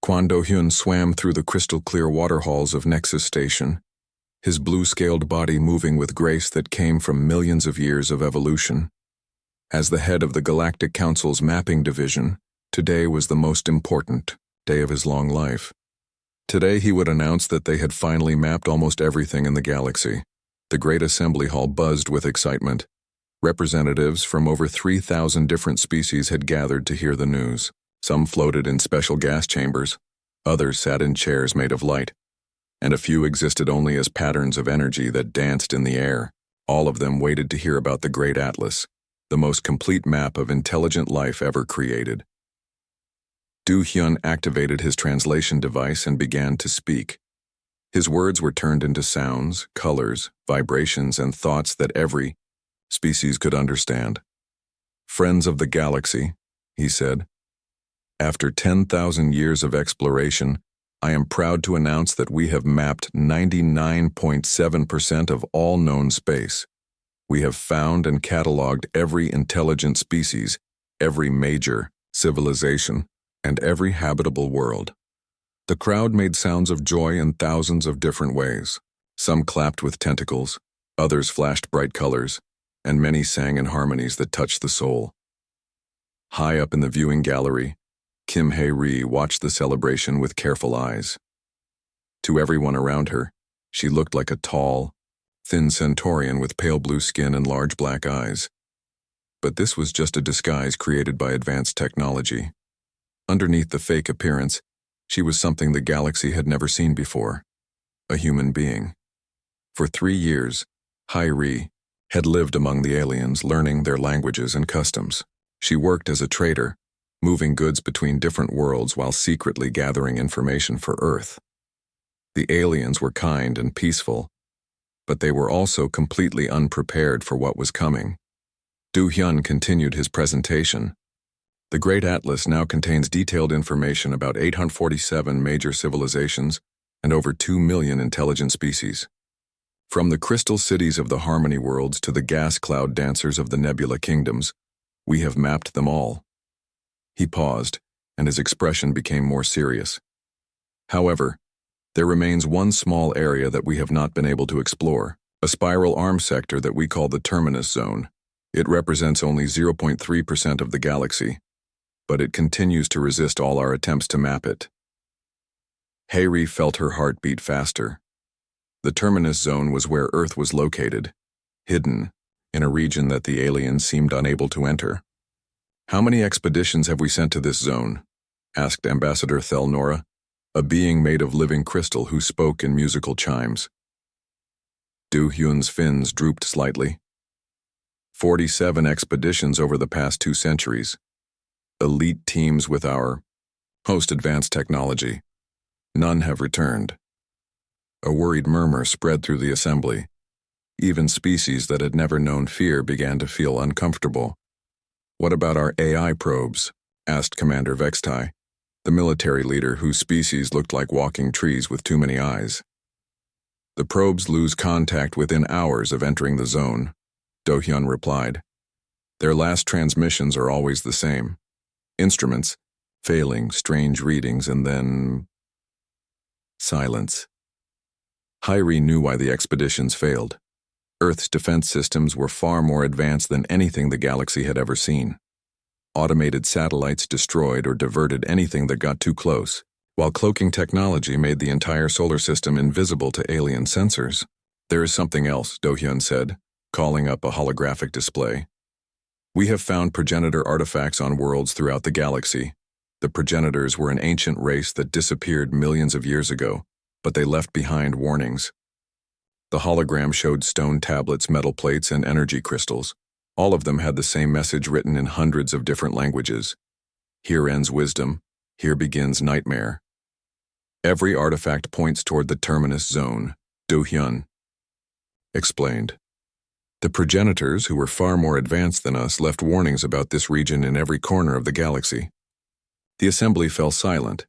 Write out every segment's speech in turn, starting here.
Kwon Do-hyun swam through the crystal-clear water halls of Nexus Station, his blue-scaled body moving with grace that came from millions of years of evolution. As the head of the Galactic Council's mapping division, today was the most important day of his long life. Today he would announce that they had finally mapped almost everything in the galaxy. The Great Assembly Hall buzzed with excitement. Representatives from over 3,000 different species had gathered to hear the news. Some floated in special gas chambers, others sat in chairs made of light, and a few existed only as patterns of energy that danced in the air. All of them waited to hear about the Great Atlas, the most complete map of intelligent life ever created. Do-hyun activated his translation device and began to speak. His words were turned into sounds, colors, vibrations, and thoughts that every species could understand. "Friends of the galaxy," he said, "after 10,000 years of exploration, I am proud to announce that we have mapped 99.7% of all known space. We have found and cataloged every intelligent species, every major civilization, and every habitable world." The crowd made sounds of joy in thousands of different ways. Some clapped with tentacles, others flashed bright colors, and many sang in harmonies that touched the soul. High up in the viewing gallery, Kim Hae-ri watched the celebration with careful eyes. To everyone around her, she looked like a tall, thin centaurian with pale blue skin and large black eyes. But this was just a disguise created by advanced technology. Underneath the fake appearance, she was something the galaxy had never seen before, a human being. For 3 years, Hae-ri had lived among the aliens, learning their languages and customs. She worked as a trader, moving goods between different worlds while secretly gathering information for Earth. The aliens were kind and peaceful, but they were also completely unprepared for what was coming. Do-hyun continued his presentation. The Great Atlas now contains detailed information about 847 major civilizations and over 2 million intelligent species. From the crystal cities of the Harmony worlds to the gas cloud dancers of the Nebula kingdoms, we have mapped them all. He paused, and his expression became more serious. However, there remains one small area that we have not been able to explore, a spiral arm sector that we call the Terminus Zone. It represents only 0.3% of the galaxy, but it continues to resist all our attempts to map it. Hae-ri felt her heart beat faster. The Terminus Zone was where Earth was located, hidden, in a region that the aliens seemed unable to enter. "How many expeditions have we sent to this zone?" asked Ambassador Thelnora, a being made of living crystal who spoke in musical chimes. Do-hyun's fins drooped slightly. 47 expeditions over the past 2 centuries. Elite teams with our most advanced technology. None have returned. A worried murmur spread through the assembly. Even species that had never known fear began to feel uncomfortable. "What about our AI probes?" asked Commander Vextai, the military leader whose species looked like walking trees with too many eyes. "The probes lose contact within hours of entering the zone," Do-hyun replied. "Their last transmissions are always the same. Instruments, failing, strange readings, and then silence." Hae-ri knew why the expeditions failed. Earth's defense systems were far more advanced than anything the galaxy had ever seen. Automated satellites destroyed or diverted anything that got too close, while cloaking technology made the entire solar system invisible to alien sensors. "There is something else," Do-hyun said, calling up a holographic display. "We have found progenitor artifacts on worlds throughout the galaxy. The progenitors were an ancient race that disappeared millions of years ago, but they left behind warnings. The hologram showed stone tablets, metal plates, and energy crystals. All of them had the same message written in hundreds of different languages. Here ends wisdom, here begins nightmare. Every artifact points toward the Terminus Zone," Do-hyun explained. "The progenitors, who were far more advanced than us, left warnings about this region in every corner of the galaxy." The assembly fell silent.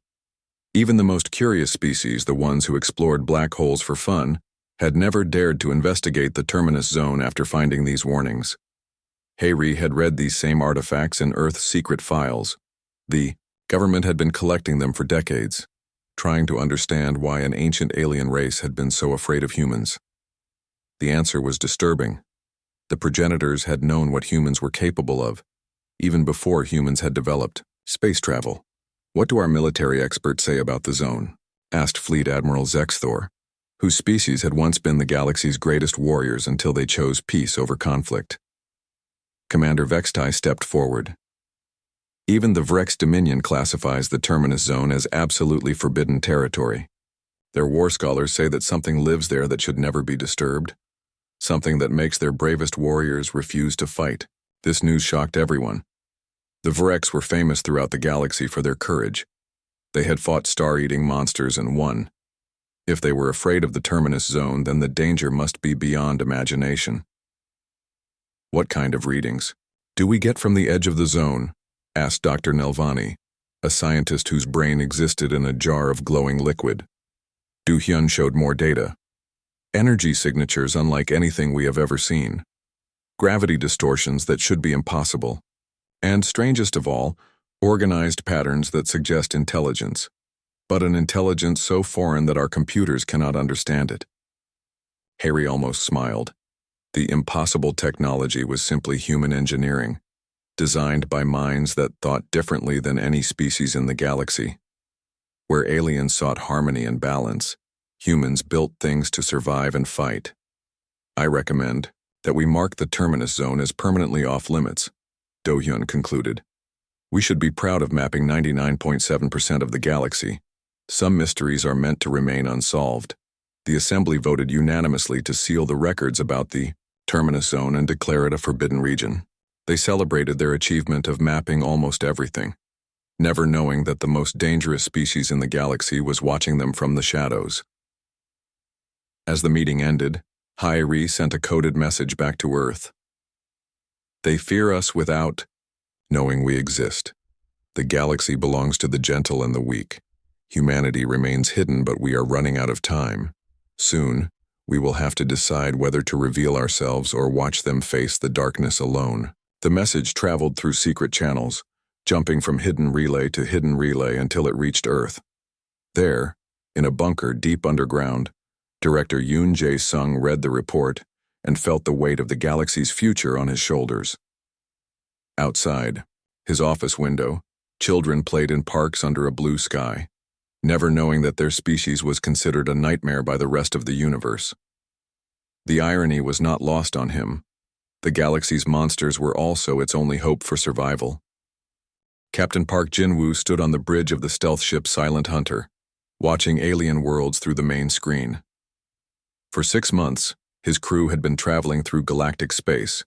Even the most curious species, the ones who explored black holes for fun, had never dared to investigate the Terminus Zone after finding these warnings. Hae-ri had read these same artifacts in Earth's secret files, the Government had been collecting them for decades, trying to understand why an ancient alien race had been so afraid of humans. The answer was disturbing. The progenitors had known what humans were capable of, even before humans had developed space travel. "What do our military experts say about the zone?" asked Fleet Admiral Zexthor, whose species had once been the galaxy's greatest warriors until they chose peace over conflict. Commander Vextai stepped forward. Even the Vrex Dominion classifies the Terminus Zone as absolutely forbidden territory. Their war scholars say that something lives there that should never be disturbed, something that makes their bravest warriors refuse to fight. This news shocked everyone. The Vrex were famous throughout the galaxy for their courage. They had fought star-eating monsters and won. If they were afraid of the Terminus Zone, then the danger must be beyond imagination. "What kind of readings do we get from the edge of the zone?" asked Dr. Nelvani, a scientist whose brain existed in a jar of glowing liquid. Du-Hyun showed more data. Energy signatures unlike anything we have ever seen. Gravity distortions that should be impossible. And, strangest of all, organized patterns that suggest intelligence, but an intelligence so foreign that our computers cannot understand it. Harry almost smiled. The impossible technology was simply human engineering, designed by minds that thought differently than any species in the galaxy. Where aliens sought harmony and balance, humans built things to survive and fight. "I recommend that we mark the Terminus Zone as permanently off-limits," Do-Hyun concluded. "We should be proud of mapping 99.7% of the galaxy. Some mysteries are meant to remain unsolved." The Assembly voted unanimously to seal the records about the Terminus Zone and declare it a forbidden region. They celebrated their achievement of mapping almost everything, never knowing that the most dangerous species in the galaxy was watching them from the shadows. As the meeting ended, Hyri sent a coded message back to Earth. "They fear us without knowing we exist. The galaxy belongs to the gentle and the weak. Humanity remains hidden, but we are running out of time. Soon, we will have to decide whether to reveal ourselves or watch them face the darkness alone." The message traveled through secret channels, jumping from hidden relay to hidden relay until it reached Earth. There, in a bunker deep underground, Director Yoon Jae-sung read the report and felt the weight of the galaxy's future on his shoulders. Outside, his office window, children played in parks under a blue sky, never knowing that their species was considered a nightmare by the rest of the universe. The irony was not lost on him. The galaxy's monsters were also its only hope for survival. Captain Park Jin-woo stood on the bridge of the stealth ship Silent Hunter, watching alien worlds through the main screen. For 6 months, his crew had been traveling through galactic space,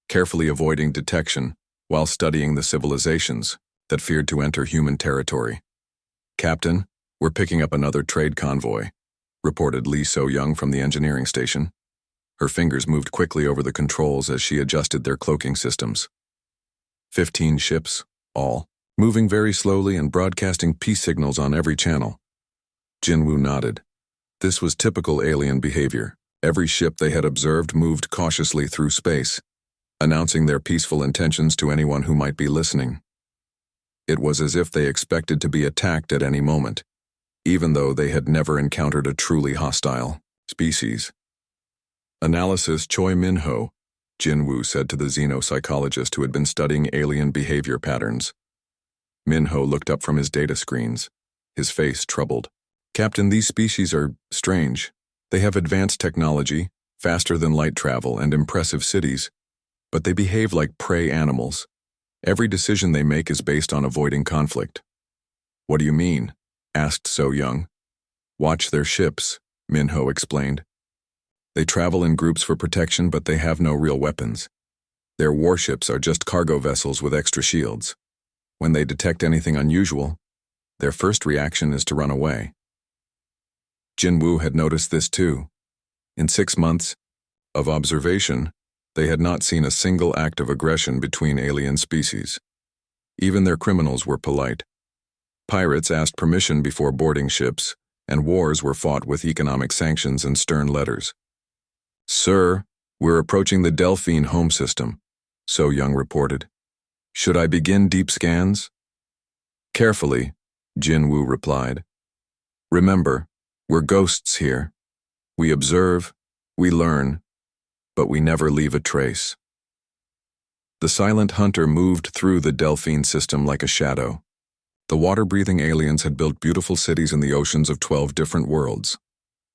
carefully avoiding detection while studying the civilizations that feared to enter human territory. "Captain, we're picking up another trade convoy," reported Lee So-young from the engineering station. Her fingers moved quickly over the controls as she adjusted their cloaking systems. 15 ships, all, moving very slowly and broadcasting peace signals on every channel. Jin-woo nodded. This was typical alien behavior. Every ship they had observed moved cautiously through space, announcing their peaceful intentions to anyone who might be listening. It was as if they expected to be attacked at any moment, even though they had never encountered a truly hostile species. "Analysis Choi Min-ho," Jin-woo said to the xenopsychologist who had been studying alien behavior patterns. Min-ho looked up from his data screens, his face troubled. "Captain, these species are strange. They have advanced technology, faster than light travel, and impressive cities, but they behave like prey animals. Every decision they make is based on avoiding conflict." "What do you mean?" asked So-young. "Watch their ships," Min-ho explained. "They travel in groups for protection, but they have no real weapons. Their warships are just cargo vessels with extra shields. When they detect anything unusual, their first reaction is to run away." Jin-woo had noticed this too. In 6 months of observation, they had not seen a single act of aggression between alien species. Even their criminals were polite. Pirates asked permission before boarding ships, and wars were fought with economic sanctions and stern letters. "Sir, we're approaching the Delphine home system," So-young reported. "Should I begin deep scans?" Carefully, Jinwoo replied. Remember, we're ghosts here. We observe, we learn, but we never leave a trace. The silent hunter moved through the Delphine system like a shadow. The water-breathing aliens had built beautiful cities in the oceans of 12 different worlds.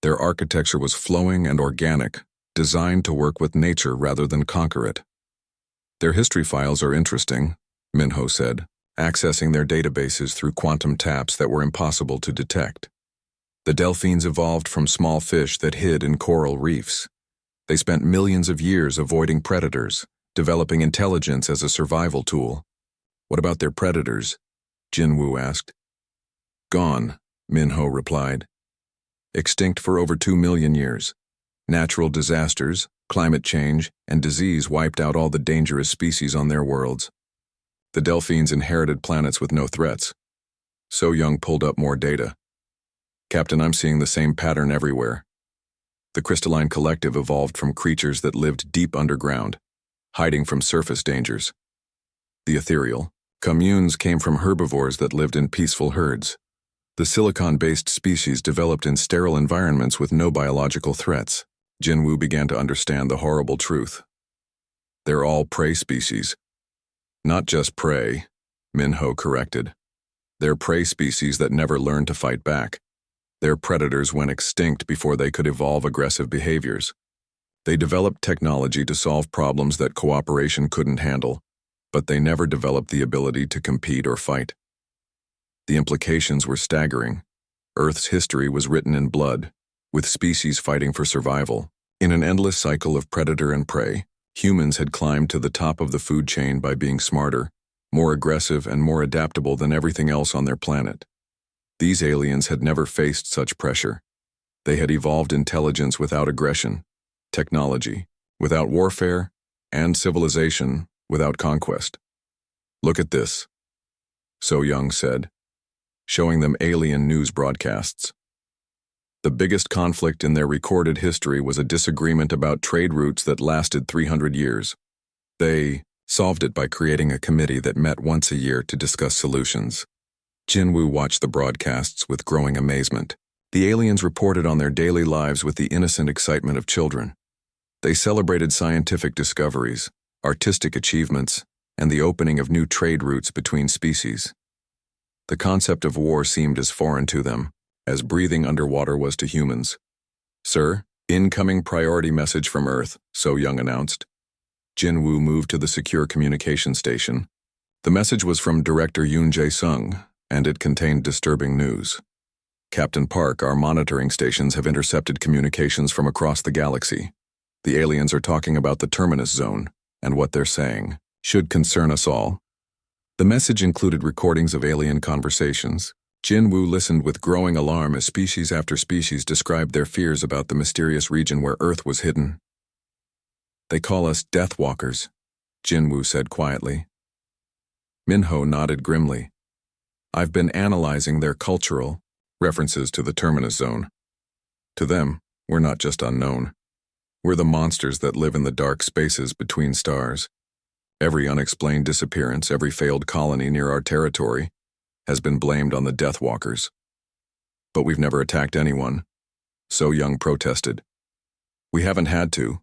Their architecture was flowing and organic, designed to work with nature rather than conquer it. Their history files are interesting, Minho said, accessing their databases through quantum taps that were impossible to detect. The Delphines evolved from small fish that hid in coral reefs. They spent millions of years avoiding predators, developing intelligence as a survival tool. What about their predators? Jinwoo asked. Gone, Minho replied. Extinct for over 2 million years. Natural disasters, climate change, and disease wiped out all the dangerous species on their worlds. The Delphines inherited planets with no threats. So Young pulled up more data. Captain, I'm seeing the same pattern everywhere. The crystalline collective evolved from creatures that lived deep underground, hiding from surface dangers. The ethereal communes came from herbivores that lived in peaceful herds. The silicon-based species developed in sterile environments with no biological threats. Jinwoo began to understand the horrible truth. They're all prey species. Not just prey, Minho corrected. They're prey species that never learned to fight back. Their predators went extinct before they could evolve aggressive behaviors. They developed technology to solve problems that cooperation couldn't handle, but they never developed the ability to compete or fight. The implications were staggering. Earth's history was written in blood, with species fighting for survival. In an endless cycle of predator and prey, humans had climbed to the top of the food chain by being smarter, more aggressive, and more adaptable than everything else on their planet. These aliens had never faced such pressure. They had evolved intelligence without aggression, technology without warfare, and civilization without conquest. Look at this, So Young said, showing them alien news broadcasts. The biggest conflict in their recorded history was a disagreement about trade routes that lasted 300 years. They solved it by creating a committee that met once a year to discuss solutions. Jinwoo watched the broadcasts with growing amazement. The aliens reported on their daily lives with the innocent excitement of children. They celebrated scientific discoveries, artistic achievements, and the opening of new trade routes between species. The concept of war seemed as foreign to them as breathing underwater was to humans. Sir, incoming priority message from Earth, So Young announced. Jinwoo moved to the secure communication station. The message was from Director Yoon Jae-sung, and it contained disturbing news. Captain Park, our monitoring stations have intercepted communications from across the galaxy. The aliens are talking about the Terminus Zone, and what they're saying should concern us all. The message included recordings of alien conversations. Jinwoo listened with growing alarm as species after species described their fears about the mysterious region where Earth was hidden. They call us Deathwalkers, Jinwoo said quietly. Minho nodded grimly. I've been analyzing their cultural references to the Terminus Zone. To them, we're not just unknown. We're the monsters that live in the dark spaces between stars. Every unexplained disappearance, every failed colony near our territory, has been blamed on the Deathwalkers. But we've never attacked anyone, So Young protested. We haven't had to,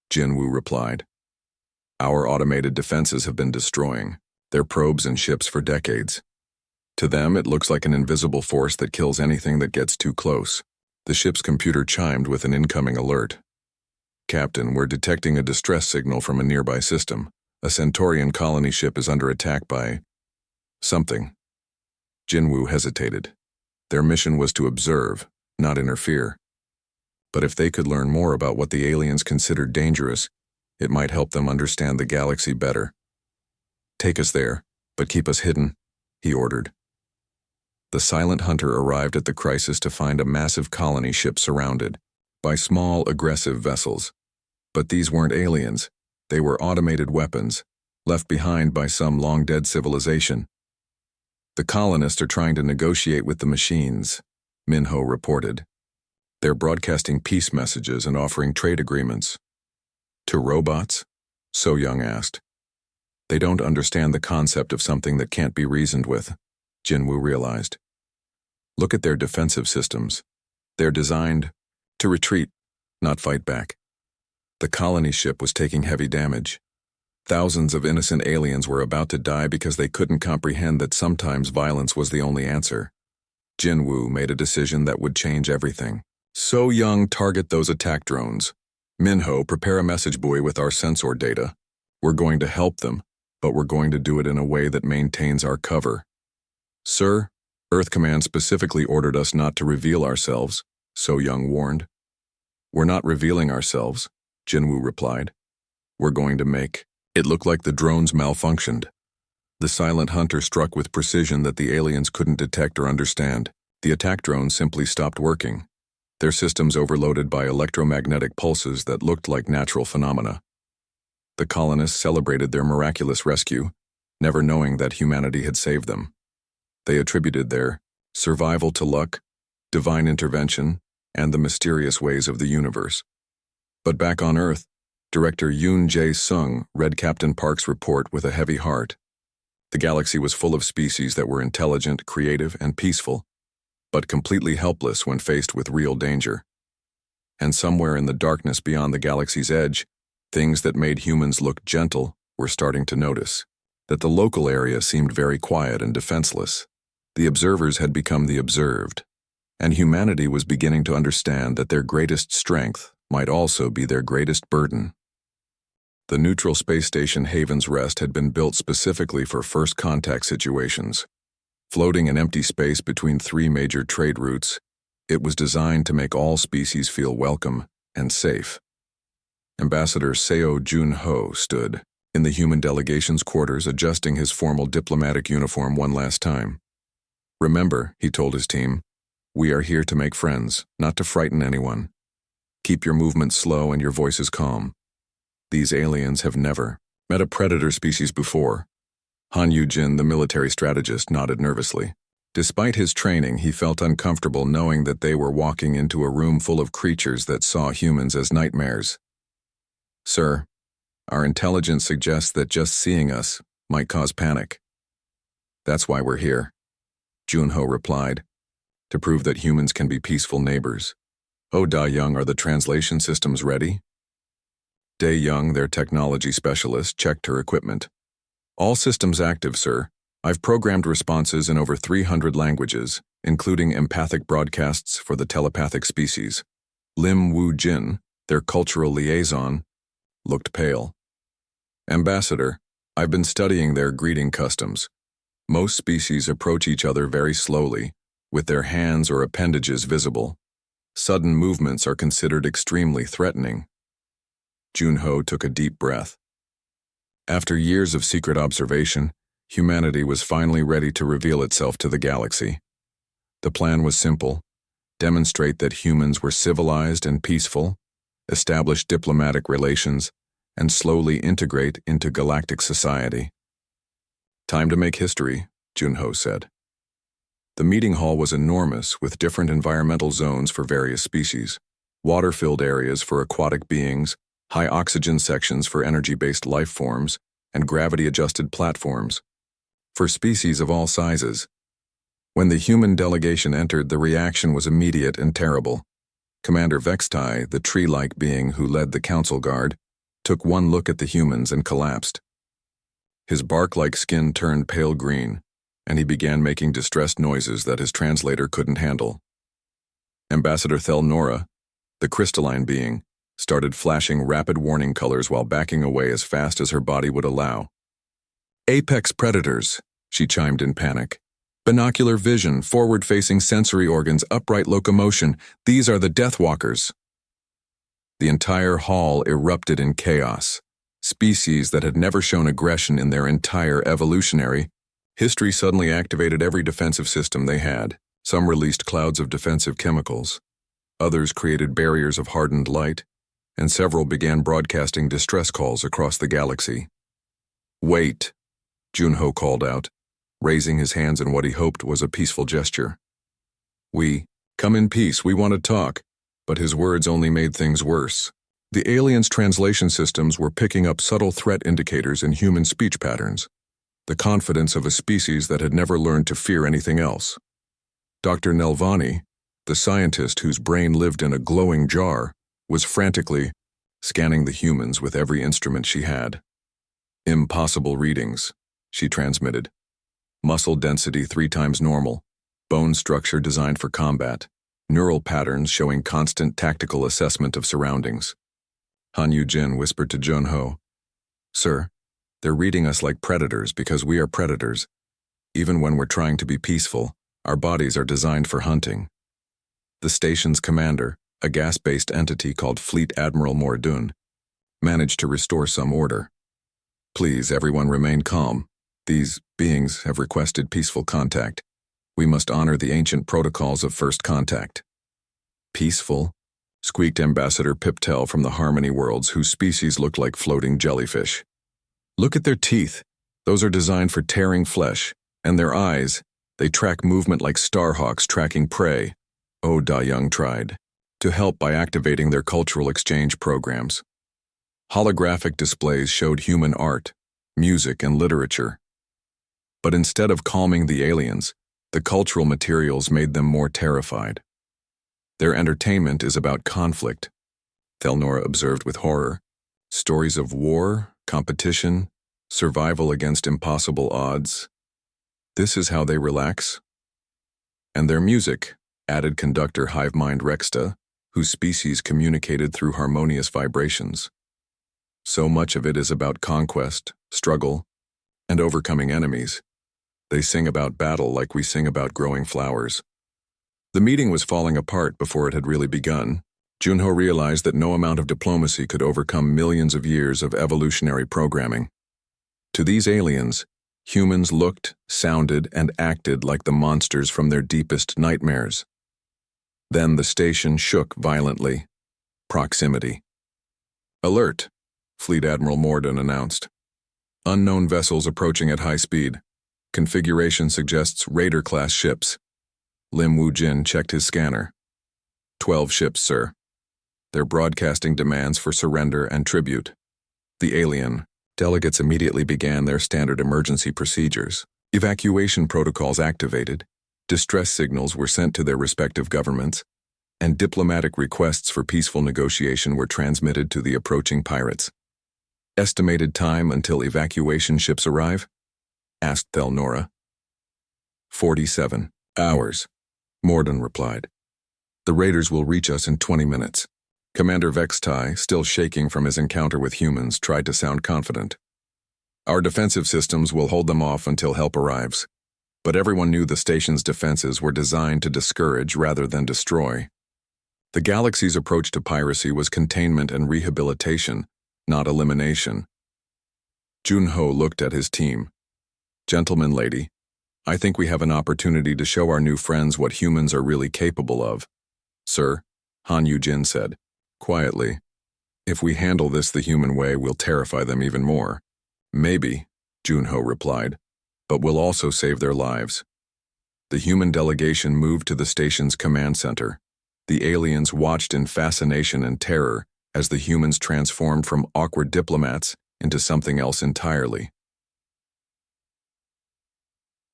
Jinwoo replied. Our automated defenses have been destroying their probes and ships for decades. To them, it looks like an invisible force that kills anything that gets too close. The ship's computer chimed with an incoming alert. Captain, we're detecting a distress signal from a nearby system. A Centaurian colony ship is under attack by something. Jinwoo hesitated. Their mission was to observe, not interfere. But if they could learn more about what the aliens considered dangerous, it might help them understand the galaxy better. Take us there, but keep us hidden, he ordered. The silent hunter arrived at the crisis to find a massive colony ship surrounded by small, aggressive vessels. But these weren't aliens. They were automated weapons, left behind by some long-dead civilization. The colonists are trying to negotiate with the machines, Minho reported. They're broadcasting peace messages and offering trade agreements. To robots? So Young asked. They don't understand the concept of something that can't be reasoned with. Jinwoo realized. Look at their defensive systems. They're designed to retreat, not fight back. The colony ship was taking heavy damage. Thousands of innocent aliens were about to die because they couldn't comprehend that sometimes violence was the only answer. Jinwoo made a decision that would change everything. So Young, target those attack drones. Minho, prepare a message buoy with our sensor data. We're going to help them, but we're going to do it in a way that maintains our cover. Sir, Earth Command specifically ordered us not to reveal ourselves, So Young warned. We're not revealing ourselves, Jinwoo replied. We're going to make it look like the drones malfunctioned. The silent hunter struck with precision that the aliens couldn't detect or understand. The attack drones simply stopped working, their systems overloaded by electromagnetic pulses that looked like natural phenomena. The colonists celebrated their miraculous rescue, never knowing that humanity had saved them. They attributed their survival to luck, divine intervention, and the mysterious ways of the universe. But back on Earth, Director Yoon Jae-sung read Captain Park's report with a heavy heart. The galaxy was full of species that were intelligent, creative, and peaceful, but completely helpless when faced with real danger. And somewhere in the darkness beyond the galaxy's edge, things that made humans look gentle were starting to notice that the local area seemed very quiet and defenseless. The observers had become the observed, and humanity was beginning to understand that their greatest strength might also be their greatest burden. The neutral space station Haven's Rest had been built specifically for first contact situations. Floating in empty space between three major trade routes, it was designed to make all species feel welcome and safe. Ambassador Seo Jun-ho stood in the human delegation's quarters adjusting his formal diplomatic uniform one last time. Remember, he told his team, we are here to make friends, not to frighten anyone. Keep your movements slow and your voices calm. These aliens have never met a predator species before. Han Yu-jin, the military strategist, nodded nervously. Despite his training, he felt uncomfortable knowing that they were walking into a room full of creatures that saw humans as nightmares. Sir, our intelligence suggests that just seeing us might cause panic. That's why we're here, Jun-ho replied, to prove that humans can be peaceful neighbors. Oh, Da-young, are the translation systems ready? Dae-young, their technology specialist, checked her equipment. All systems active, sir. I've programmed responses in over 300 languages, including empathic broadcasts for the telepathic species. Lim Woo-jin, their cultural liaison, looked pale. Ambassador, I've been studying their greeting customs. Most species approach each other very slowly, with their hands or appendages visible. Sudden movements are considered extremely threatening. Jun-ho took a deep breath. After years of secret observation, humanity was finally ready to reveal itself to the galaxy. The plan was simple: demonstrate that humans were civilized and peaceful, establish diplomatic relations, and slowly integrate into galactic society. Time to make history, Jun-ho said. The meeting hall was enormous, with different environmental zones for various species, water-filled areas for aquatic beings, high oxygen sections for energy-based life forms, and gravity-adjusted platforms for species of all sizes. When the human delegation entered, the reaction was immediate and terrible. Commander Vextai, the tree-like being who led the council guard, took one look at the humans and collapsed. His bark-like skin turned pale green, and he began making distressed noises that his translator couldn't handle. Ambassador Thel Nora, the crystalline being, started flashing rapid warning colors while backing away as fast as her body would allow. Apex predators, she chimed in panic. Binocular vision, forward-facing sensory organs, upright locomotion, these are the Deathwalkers. The entire hall erupted in chaos. Species that had never shown aggression in their entire evolutionary history suddenly activated every defensive system they had. Some released clouds of defensive chemicals. Others created barriers of hardened light, and several began broadcasting distress calls across the galaxy. Wait, Jun-ho called out, raising his hands in what he hoped was a peaceful gesture. Come in peace, we want to talk, but his words only made things worse. The aliens' translation systems were picking up subtle threat indicators in human speech patterns. the confidence of a species that had never learned to fear anything else. Dr. Nelvani, the scientist whose brain lived in a glowing jar, was frantically scanning the humans with every instrument she had. Impossible readings, she transmitted. Muscle density 3 times normal, bone structure designed for combat, neural patterns showing constant tactical assessment of surroundings. Han Yu-jin whispered to Junho, "Sir, they're reading us like predators because we are predators. Even when we're trying to be peaceful, our bodies are designed for hunting." The station's commander, a gas-based entity called Fleet Admiral Mordun, managed to restore some order. "Please, everyone remain calm. These beings have requested peaceful contact. We must honor the ancient protocols of first contact." "Peaceful?" squeaked Ambassador Piptel from the Harmony Worlds, whose species looked like floating jellyfish. "Look at their teeth. Those are designed for tearing flesh. And their eyes, they track movement like starhawks tracking prey." Oh, Da-young tried to help by activating their cultural exchange programs. Holographic displays showed human art, music, and literature. But instead of calming the aliens, the cultural materials made them more terrified. "Their entertainment is about conflict," Thelnora observed with horror. "Stories of war, competition, survival against impossible odds. This is how they relax." "And their music," added conductor Hivemind Rexta, whose species communicated through harmonious vibrations. "So much of it is about conquest, struggle, and overcoming enemies. They sing about battle like we sing about growing flowers." The meeting was falling apart before it had really begun. Junho realized that no amount of diplomacy could overcome millions of years of evolutionary programming. To these aliens, humans looked, sounded, and acted like the monsters from their deepest nightmares. Then the station shook violently. Proximity. "Alert," Fleet Admiral Morden announced. "Unknown vessels approaching at high speed. Configuration suggests Raider-class ships." Lim Wu-jin checked his scanner. 12 ships, sir. They're broadcasting demands for surrender and tribute." The alien delegates immediately began their standard emergency procedures. Evacuation protocols activated, distress signals were sent to their respective governments, and diplomatic requests for peaceful negotiation were transmitted to the approaching pirates. "Estimated time until evacuation ships arrive?" asked Thelnora. 47 hours, Morden replied. "The raiders will reach us in 20 minutes. Commander Vextai, still shaking from his encounter with humans, tried to sound confident. "Our defensive systems will hold them off until help arrives." But everyone knew the station's defenses were designed to discourage rather than destroy. The galaxy's approach to piracy was containment and rehabilitation, not elimination. Junho looked at his team. "Gentlemen, lady, I think we have an opportunity to show our new friends what humans are really capable of." "Sir," Han Yu-jin said, quietly, "if we handle this the human way, we'll terrify them even more." "Maybe," Junho replied, "but we'll also save their lives." The human delegation moved to the station's command center. The aliens watched in fascination and terror as the humans transformed from awkward diplomats into something else entirely.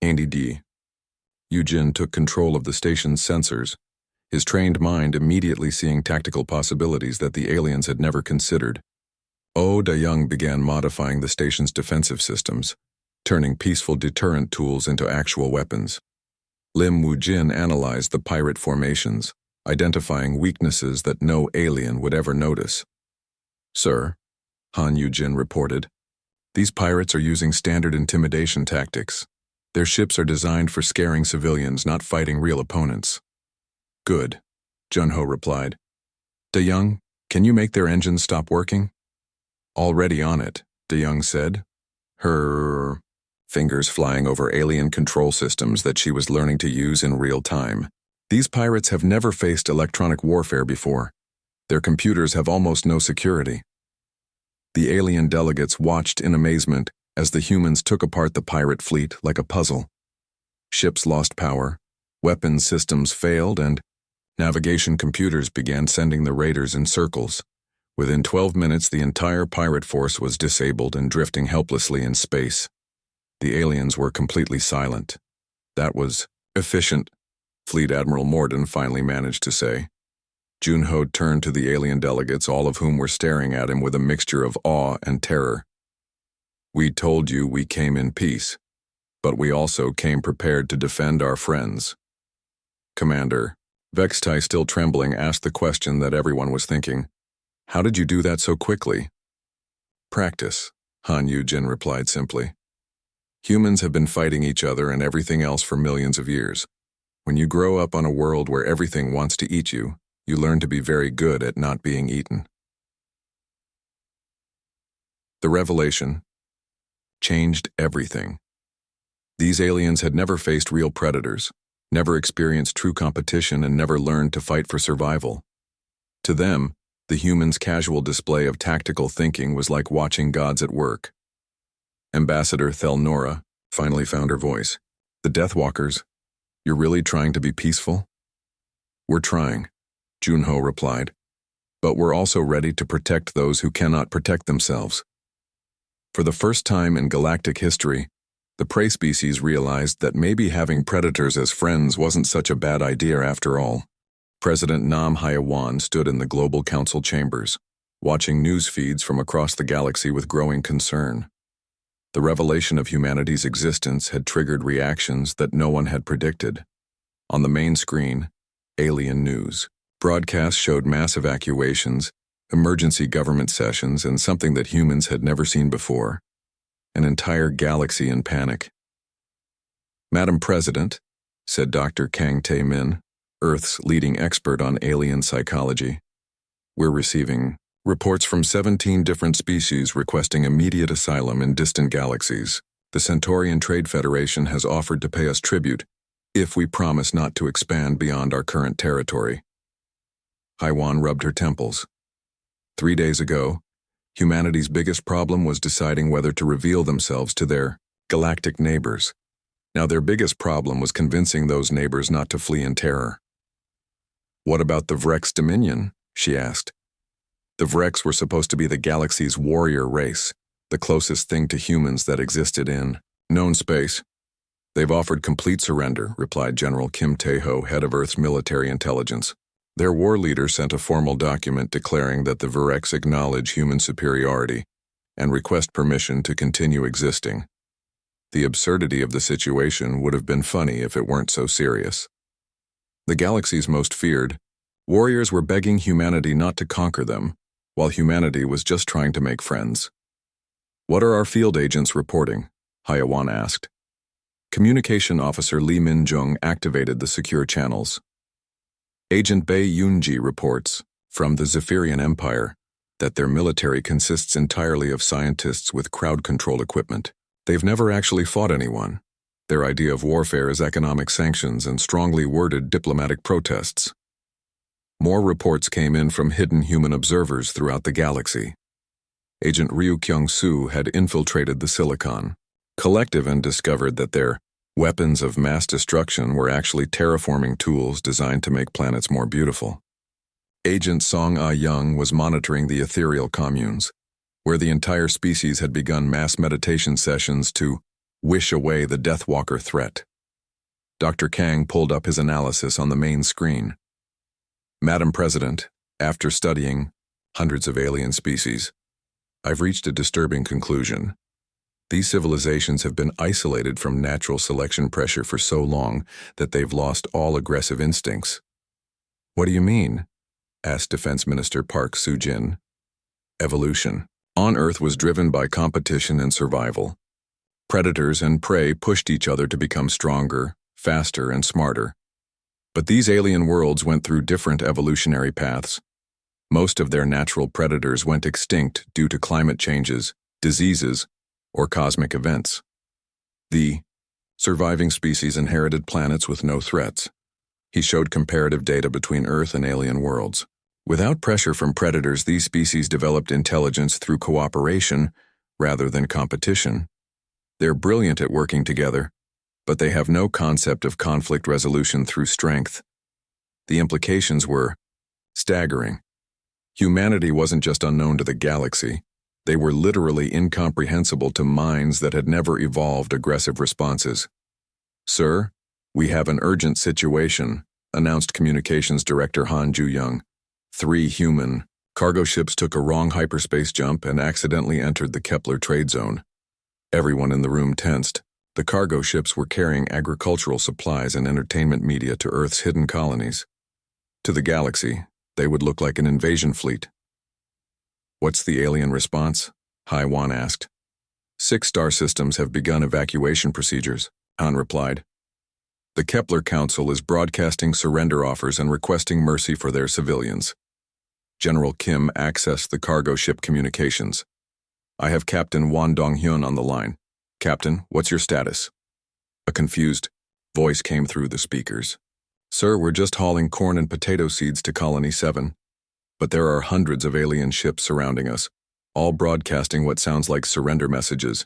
Andy D. Yu-jin took control of the station's sensors, his trained mind immediately seeing tactical possibilities that the aliens had never considered. Oh Da-young began modifying the station's defensive systems, turning peaceful deterrent tools into actual weapons. Lim Wu-jin analyzed the pirate formations, identifying weaknesses that no alien would ever notice. "Sir," Han Yu-jin reported, "these pirates are using standard intimidation tactics. Their ships are designed for scaring civilians, not fighting real opponents." "Good," Junho replied. "Da-young, can you make their engines stop working?" "Already on it," Da-young said, her fingers flying over alien control systems that she was learning to use in real time. "These pirates have never faced electronic warfare before. Their computers have almost no security." The alien delegates watched in amazement as the humans took apart the pirate fleet like a puzzle. Ships lost power, weapons systems failed, and navigation computers began sending the raiders in circles. Within 12 minutes, the entire pirate force was disabled and drifting helplessly in space. The aliens were completely silent. "That was efficient," Fleet Admiral Morden finally managed to say. Junho turned to the alien delegates, all of whom were staring at him with a mixture of awe and terror. "We told you we came in peace, but we also came prepared to defend our friends." Commander, Vextai, still trembling, asked the question that everyone was thinking. "How did you do that so quickly?" "Practice," Han Yujin replied simply. "Humans have been fighting each other and everything else for millions of years. When you grow up on a world where everything wants to eat you, you learn to be very good at not being eaten." The revelation changed everything. These aliens had never faced real predators, never experienced true competition, and never learned to fight for survival. To them, the humans' casual display of tactical thinking was like watching gods at work. Ambassador Thelnora finally found her voice. "The Deathwalkers, you're really trying to be peaceful?" "We're trying," Junho replied, "but we're also ready to protect those who cannot protect themselves." For the first time in galactic history, the prey species realized that maybe having predators as friends wasn't such a bad idea after all. President Nam Hyawan stood in the Global Council chambers, watching news feeds from across the galaxy with growing concern. The revelation of humanity's existence had triggered reactions that no one had predicted. On the main screen, alien news. Broadcasts showed mass evacuations, emergency government sessions, and something that humans had never seen before: an entire galaxy in panic. "Madam President," said Dr. Kang Tae-min, Earth's leading expert on alien psychology, "we're receiving reports from 17 different species requesting immediate asylum in distant galaxies. The Centaurian Trade Federation has offered to pay us tribute if we promise not to expand beyond our current territory." Haiwan rubbed her temples. 3 days ago, humanity's biggest problem was deciding whether to reveal themselves to their galactic neighbors. Now their biggest problem was convincing those neighbors not to flee in terror. "What about the Vrex Dominion?" she asked. The Vrex were supposed to be the galaxy's warrior race, the closest thing to humans that existed in known space. "They've offered complete surrender," replied General Kim Tae-ho, head of Earth's military intelligence. Their war leader sent a formal document declaring that the Vrex acknowledge human superiority and request permission to continue existing. The absurdity of the situation would have been funny if it weren't so serious. The galaxy's most feared warriors were begging humanity not to conquer them, while humanity was just trying to make friends. "What are our field agents reporting?" Hyawan asked. Communication Officer Lee Min-jung activated the secure channels. "Agent Bae Yoonji reports, from the Zephyrian Empire, that their military consists entirely of scientists with crowd control equipment. They've never actually fought anyone. Their idea of warfare is economic sanctions and strongly worded diplomatic protests." More reports came in from hidden human observers throughout the galaxy. Agent Ryu Kyung-soo had infiltrated the Silicon Collective and discovered that their weapons of mass destruction were actually terraforming tools designed to make planets more beautiful. Agent Song Ah-young was monitoring the ethereal communes, where the entire species had begun mass meditation sessions to wish away the Deathwalker threat. Dr. Kang pulled up his analysis on the main screen. "Madam President, after studying hundreds of alien species, I've reached a disturbing conclusion. These civilizations have been isolated from natural selection pressure for so long that they've lost all aggressive instincts." "What do you mean?" asked Defense Minister Park Soo-jin. "Evolution on Earth was driven by competition and survival. Predators and prey pushed each other to become stronger, faster, and smarter. But these alien worlds went through different evolutionary paths. Most of their natural predators went extinct due to climate changes, diseases, or cosmic events. The surviving species inherited planets with no threats." He showed comparative data between Earth and alien worlds. Without pressure from predators, these species developed intelligence through cooperation rather than competition. They're brilliant at working together, but they have no concept of conflict resolution through strength. The implications were staggering. Humanity wasn't just unknown to the galaxy. They were literally incomprehensible to minds that had never evolved aggressive responses. "Sir, we have an urgent situation," announced Communications Director Han Ju-young. 3 human cargo ships took a wrong hyperspace jump and accidentally entered the Kepler trade zone. Everyone in the room tensed. The cargo ships were carrying agricultural supplies and entertainment media to Earth's hidden colonies. To the galaxy, they would look like an invasion fleet. "What's the alien response?" Haiwan asked. 6 star systems have begun evacuation procedures," Han replied. "The Kepler Council is broadcasting surrender offers and requesting mercy for their civilians." General Kim accessed the cargo ship communications. "I have Captain Won Dong-hyun on the line. Captain, what's your status?" A confused voice came through the speakers. "Sir, we're just hauling corn and potato seeds to Colony 7. But there are hundreds of alien ships surrounding us, all broadcasting what sounds like surrender messages.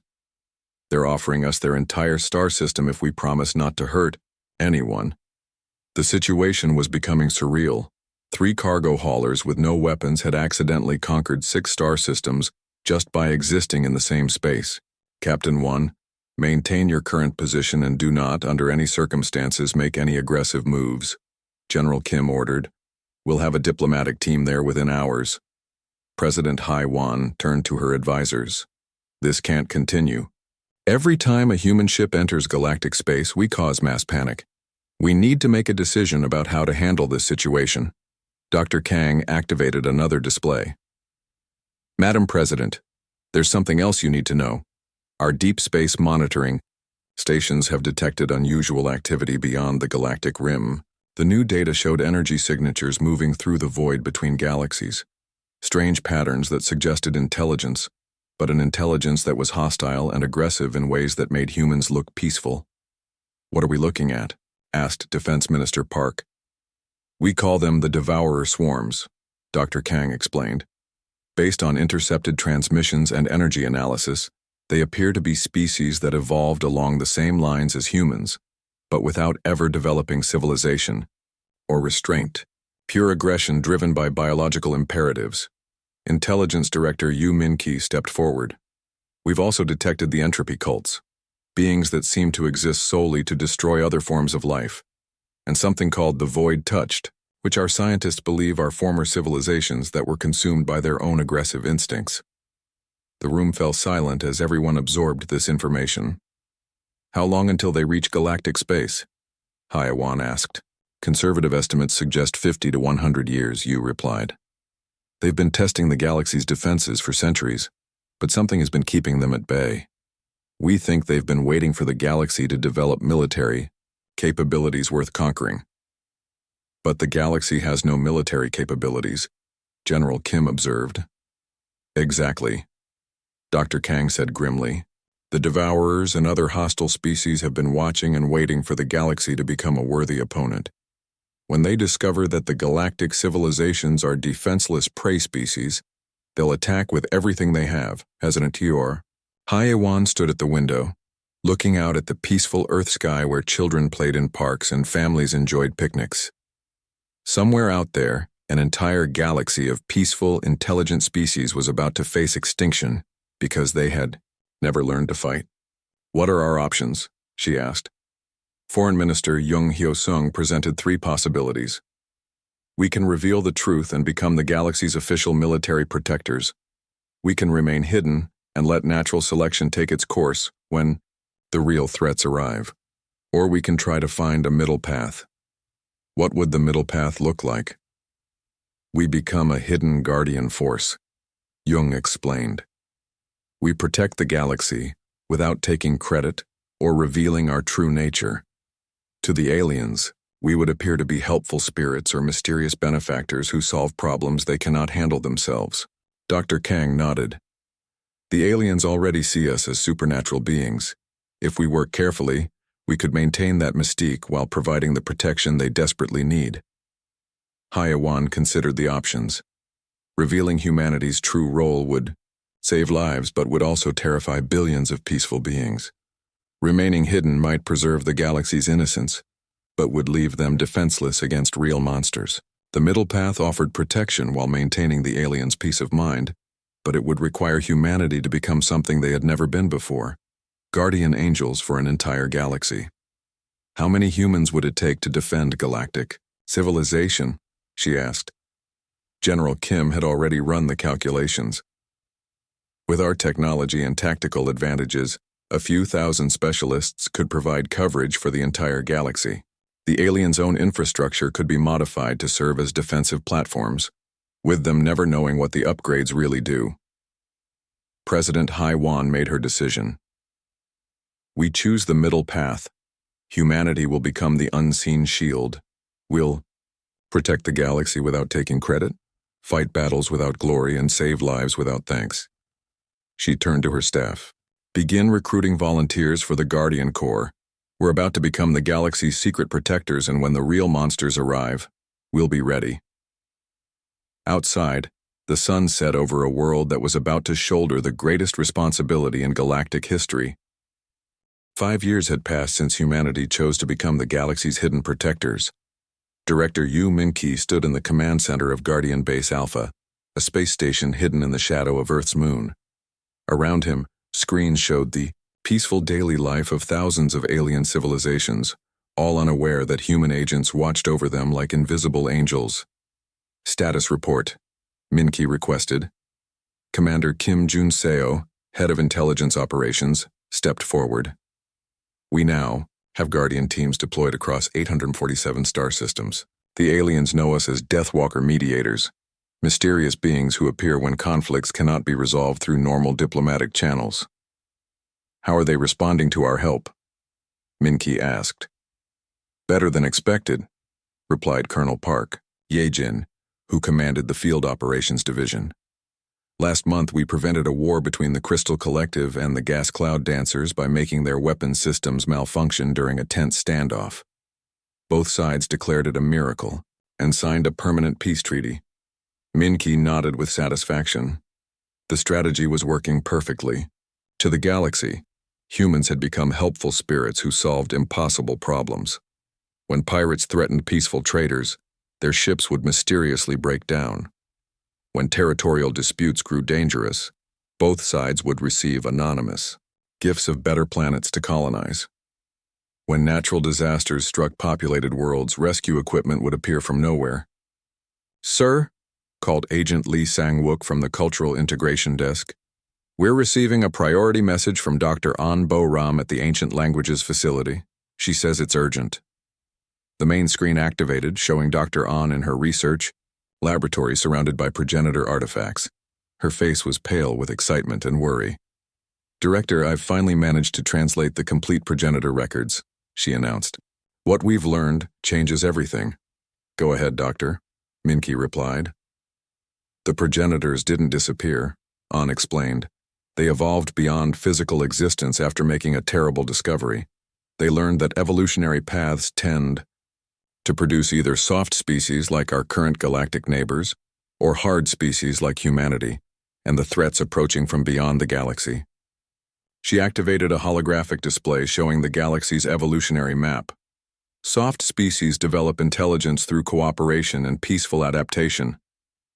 They're offering us their entire star system if we promise not to hurt anyone." The situation was becoming surreal. 3 cargo haulers with no weapons had accidentally conquered 6 star systems just by existing in the same space. "Captain 1, maintain your current position and do not, under any circumstances, make any aggressive moves," General Kim ordered. "We'll have a diplomatic team there within hours." President Haiwan turned to her advisors. "This can't continue. Every time a human ship enters galactic space, we cause mass panic. We need to make a decision about how to handle this situation." Dr. Kang activated another display. "Madam President, there's something else you need to know. Our deep space monitoring stations have detected unusual activity beyond the galactic rim. The new data showed energy signatures moving through the void between galaxies. Strange patterns that suggested intelligence, but an intelligence that was hostile and aggressive in ways that made humans look peaceful." "What are we looking at?" asked Defense Minister Park. "We call them the Devourer Swarms," Dr. Kang explained. "Based on intercepted transmissions and energy analysis, they appear to be species that evolved along the same lines as humans, but without ever developing civilization or restraint. Pure aggression driven by biological imperatives." Intelligence Director Yu Min-ki stepped forward. "We've also detected the entropy cults, beings that seem to exist solely to destroy other forms of life, and something called the Void Touched, which our scientists believe are former civilizations that were consumed by their own aggressive instincts." The room fell silent as everyone absorbed this information. "How long until they reach galactic space?" Haiwan asked. "Conservative estimates suggest 50 to 100 years, Yu replied. "They've been testing the galaxy's defenses for centuries, but something has been keeping them at bay. We think they've been waiting for the galaxy to develop military capabilities worth conquering." "But the galaxy has no military capabilities," General Kim observed. "Exactly," Dr. Kang said grimly. "The Devourers and other hostile species have been watching and waiting for the galaxy to become a worthy opponent. When they discover that the galactic civilizations are defenseless prey species, they'll attack with everything they have." Hesitant Tior. Haiwan stood at the window, looking out at the peaceful Earth sky where children played in parks and families enjoyed picnics. Somewhere out there, an entire galaxy of peaceful, intelligent species was about to face extinction because they had never learned to fight. "What are our options?" she asked. Foreign Minister Jung Hyo-sung presented 3 possibilities. "We can reveal the truth and become the galaxy's official military protectors. We can remain hidden and let natural selection take its course when the real threats arrive. Or we can try to find a middle path." "What would the middle path look like?" "We become a hidden guardian force," Jung explained. "We protect the galaxy without taking credit or revealing our true nature. To the aliens, we would appear to be helpful spirits or mysterious benefactors who solve problems they cannot handle themselves." Dr. Kang nodded. "The aliens already see us as supernatural beings. If we work carefully, we could maintain that mystique while providing the protection they desperately need." Haiwan considered the options. Revealing humanity's true role would save lives but would also terrify billions of peaceful beings. Remaining hidden might preserve the galaxy's innocence, but would leave them defenseless against real monsters. The middle path offered protection while maintaining the aliens' peace of mind, but it would require humanity to become something they had never been before, guardian angels for an entire galaxy. How many humans would it take to defend Galactic civilization? She asked. General Kim had already run the calculations. With our technology and tactical advantages, a few thousand specialists could provide coverage for the entire galaxy. The aliens' own infrastructure could be modified to serve as defensive platforms, with them never knowing what the upgrades really do. President Haiwan made her decision. We choose the middle path. Humanity will become the unseen shield. We'll protect the galaxy without taking credit, fight battles without glory, and save lives without thanks. She turned to her staff. Begin recruiting volunteers for the Guardian Corps. We're about to become the galaxy's secret protectors, and when the real monsters arrive, we'll be ready. Outside, the sun set over a world that was about to shoulder the greatest responsibility in galactic history. 5 years had passed since humanity chose to become the galaxy's hidden protectors. Director Yu Minki stood in the command center of Guardian Base Alpha, a space station hidden in the shadow of Earth's moon. Around him, screens showed the peaceful daily life of thousands of alien civilizations, all unaware that human agents watched over them like invisible angels. Status report, Minki requested. Commander Kim Jun-seo, head of intelligence operations, stepped forward. We now have Guardian teams deployed across 847 star systems. The aliens know us as Deathwalker mediators, mysterious beings who appear when conflicts cannot be resolved through normal diplomatic channels. How are they responding to our help? Minki asked. Better than expected, replied Colonel Park, Yejin, who commanded the Field Operations Division. Last month we prevented a war between the Crystal Collective and the Gas Cloud Dancers by making their weapon systems malfunction during a tense standoff. Both sides declared it a miracle and signed a permanent peace treaty. Minki nodded with satisfaction. The strategy was working perfectly. To the galaxy, humans had become helpful spirits who solved impossible problems. When pirates threatened peaceful traders, their ships would mysteriously break down. When territorial disputes grew dangerous, both sides would receive anonymous gifts of better planets to colonize. When natural disasters struck populated worlds, rescue equipment would appear from nowhere. Sir, called Agent Lee Sang-wook from the Cultural Integration Desk, we're receiving a priority message from Dr. An Bo-ram at the Ancient Languages Facility. She says it's urgent. The main screen activated, showing Dr. An in her research laboratory surrounded by progenitor artifacts. Her face was pale with excitement and worry. Director, I've finally managed to translate the complete progenitor records, she announced. What we've learned changes everything. Go ahead, Doctor, Minki replied. The progenitors didn't disappear, An explained. They evolved beyond physical existence after making a terrible discovery. They learned that evolutionary paths tend to produce either soft species like our current galactic neighbors, or hard species like humanity, and the threats approaching from beyond the galaxy. She activated a holographic display showing the galaxy's evolutionary map. Soft species develop intelligence through cooperation and peaceful adaptation.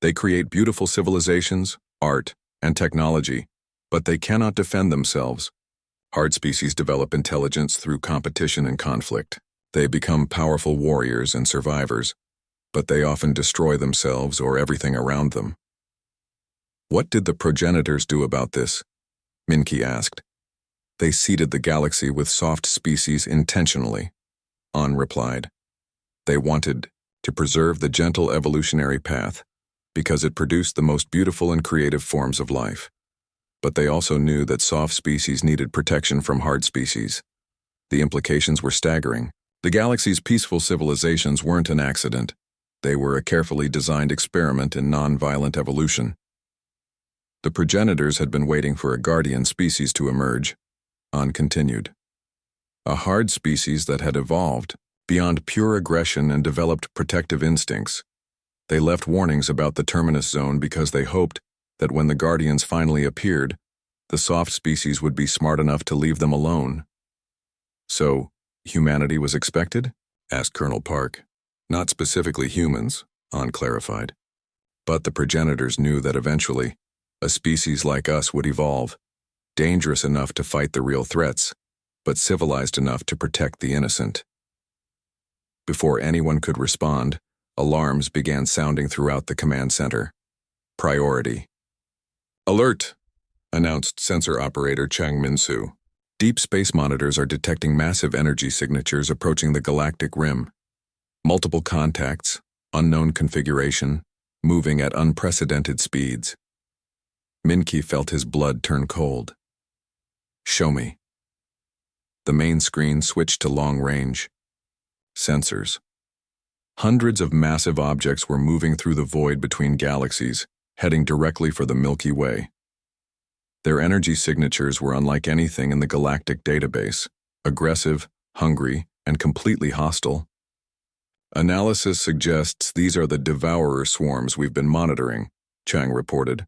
They create beautiful civilizations, art, and technology, but they cannot defend themselves. Hard species develop intelligence through competition and conflict. They become powerful warriors and survivors, but they often destroy themselves or everything around them. What did the progenitors do about this? Minki asked. They seeded the galaxy with soft species intentionally, An replied. They wanted to preserve the gentle evolutionary path because it produced the most beautiful and creative forms of life. But they also knew that soft species needed protection from hard species. The implications were staggering. The galaxy's peaceful civilizations weren't an accident. They were a carefully designed experiment in non-violent evolution. The progenitors had been waiting for a guardian species to emerge, An continued. A hard species that had evolved beyond pure aggression and developed protective instincts. They left warnings about the terminus zone because they hoped that when the guardians finally appeared, the soft species would be smart enough to leave them alone. So, humanity was expected? Asked Colonel Park. Not specifically humans, An clarified. But the progenitors knew that eventually, A species like us would evolve, dangerous enough to fight the real threats, but civilized enough to protect the innocent. Before anyone could respond, alarms began sounding throughout the command center. Priority. Alert, announced sensor operator Chang Min-soo. Deep space monitors are detecting massive energy signatures approaching the galactic rim. Multiple contacts, unknown configuration, moving at unprecedented speeds. Min-ki felt his blood turn cold. Show me. The main screen switched to long range. Sensors. Hundreds of massive objects were moving through the void between galaxies, heading directly for the Milky Way. Their energy signatures were unlike anything in the galactic database, aggressive, hungry, and completely hostile. Analysis suggests these are the devourer swarms we've been monitoring, Chang reported.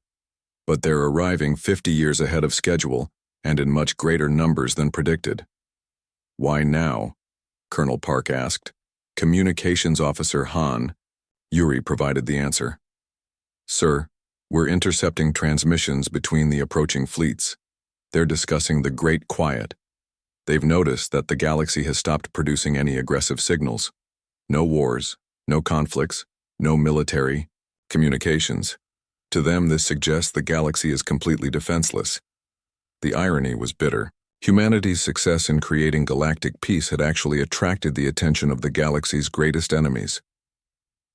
But they're arriving 50 years ahead of schedule and in much greater numbers than predicted. Why now? Colonel Park asked. Communications Officer Han, Yuri provided the answer. Sir, we're intercepting transmissions between the approaching fleets. They're discussing the Great Quiet. They've noticed that the galaxy has stopped producing any aggressive signals. No wars, no conflicts, no military, communications. To them, this suggests the galaxy is completely defenseless. The irony was bitter. Humanity's success in creating galactic peace had actually attracted the attention of the galaxy's greatest enemies.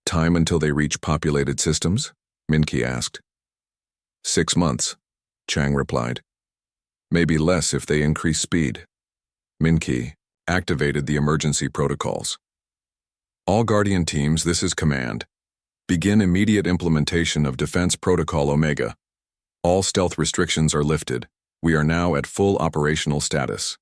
Time until they reach populated systems? Min-ki asked. 6 months, Chang replied. Maybe less if they increase speed. Min-ki activated the emergency protocols. All Guardian teams, this is command. Begin immediate implementation of Defense Protocol Omega. All stealth restrictions are lifted. We are now at full operational status.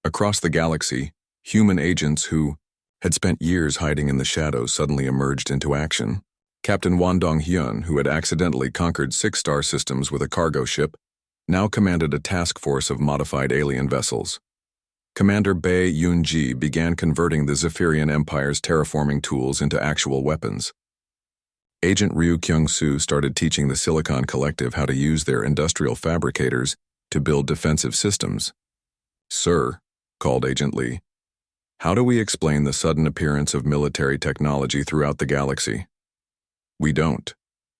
Across the galaxy, human agents who had spent years hiding in the shadows suddenly emerged into action. Captain Wan Dong-hyun, who had accidentally conquered 6-star systems with a cargo ship, now commanded a task force of modified alien vessels. Commander Bae Yoon-ji began converting the Zephyrian Empire's terraforming tools into actual weapons. Agent Ryu Kyung-soo started teaching the Silicon Collective how to use their industrial fabricators to build defensive systems. Sir, called Agent Lee, how do we explain the sudden appearance of military technology throughout the galaxy? We don't,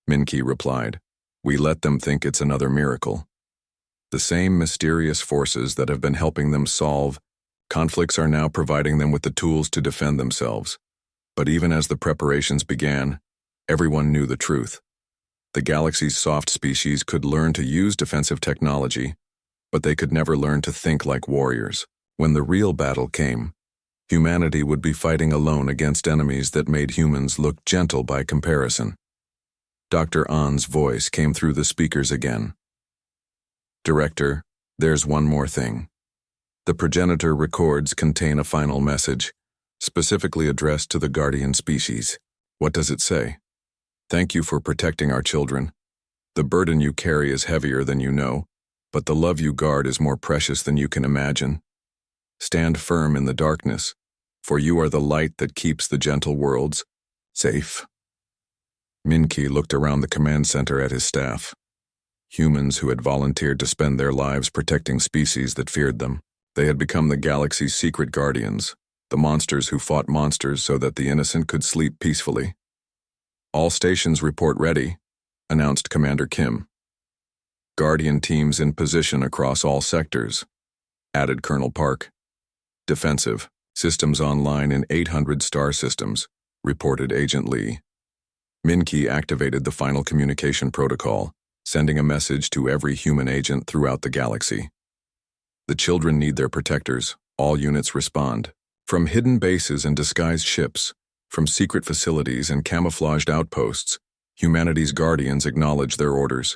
Min-ki replied. We let them think it's another miracle. The same mysterious forces that have been helping them solve conflicts are now providing them with the tools to defend themselves. But even as the preparations began, everyone knew the truth. The galaxy's soft species could learn to use defensive technology, but they could never learn to think like warriors. When the real battle came, humanity would be fighting alone against enemies that made humans look gentle by comparison. Dr. An's voice came through the speakers again. Director, there's one more thing. The progenitor records contain a final message, specifically addressed to the Guardian species. What does it say? Thank you for protecting our children. The burden you carry is heavier than you know, but the love you guard is more precious than you can imagine. Stand firm in the darkness, for you are the light that keeps the gentle worlds safe. Min-ki looked around the command center at his staff. Humans who had volunteered to spend their lives protecting species that feared them. They had become the galaxy's secret guardians, the monsters who fought monsters so that the innocent could sleep peacefully. All stations report ready, announced Commander Kim. Guardian teams in position across all sectors, added Colonel Park. Defensive, systems online in 800 star systems, reported Agent Lee. Min-ki activated the final communication protocol, sending a message to every human agent throughout the galaxy. The children need their protectors. All units respond. From hidden bases and disguised ships, from secret facilities and camouflaged outposts, humanity's guardians acknowledged their orders.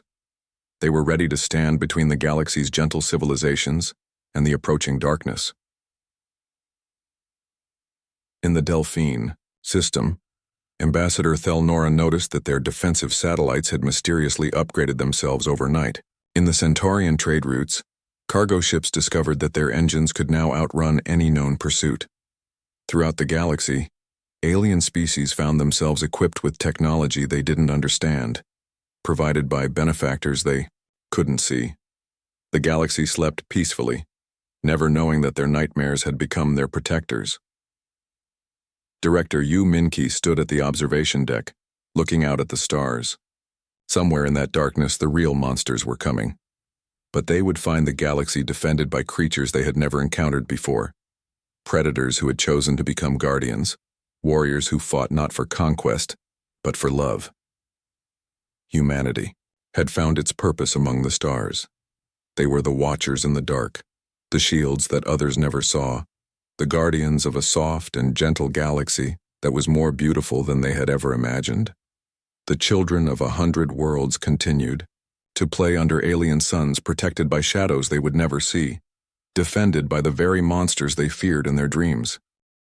They were ready to stand between the galaxy's gentle civilizations and the approaching darkness. In the Delphine system, Ambassador Thelnora noticed that their defensive satellites had mysteriously upgraded themselves overnight. In the Centaurian trade routes, cargo ships discovered that their engines could now outrun any known pursuit. Throughout the galaxy, alien species found themselves equipped with technology they didn't understand. provided by benefactors they couldn't see. The galaxy slept peacefully, never knowing that their nightmares had become their protectors. Director Yu Minki stood at the observation deck, looking out at the stars. Somewhere in that darkness, the real monsters were coming. But they would find the galaxy defended by creatures they had never encountered before. Predators who had chosen to become guardians, warriors who fought not for conquest, but for love. Humanity had found its purpose among the stars. They were the watchers in the dark, the shields that others never saw, the guardians of a soft and gentle galaxy that was more beautiful than they had ever imagined. The children of 100 worlds continued to play under alien suns protected by shadows they would never see, defended by the very monsters they feared in their dreams.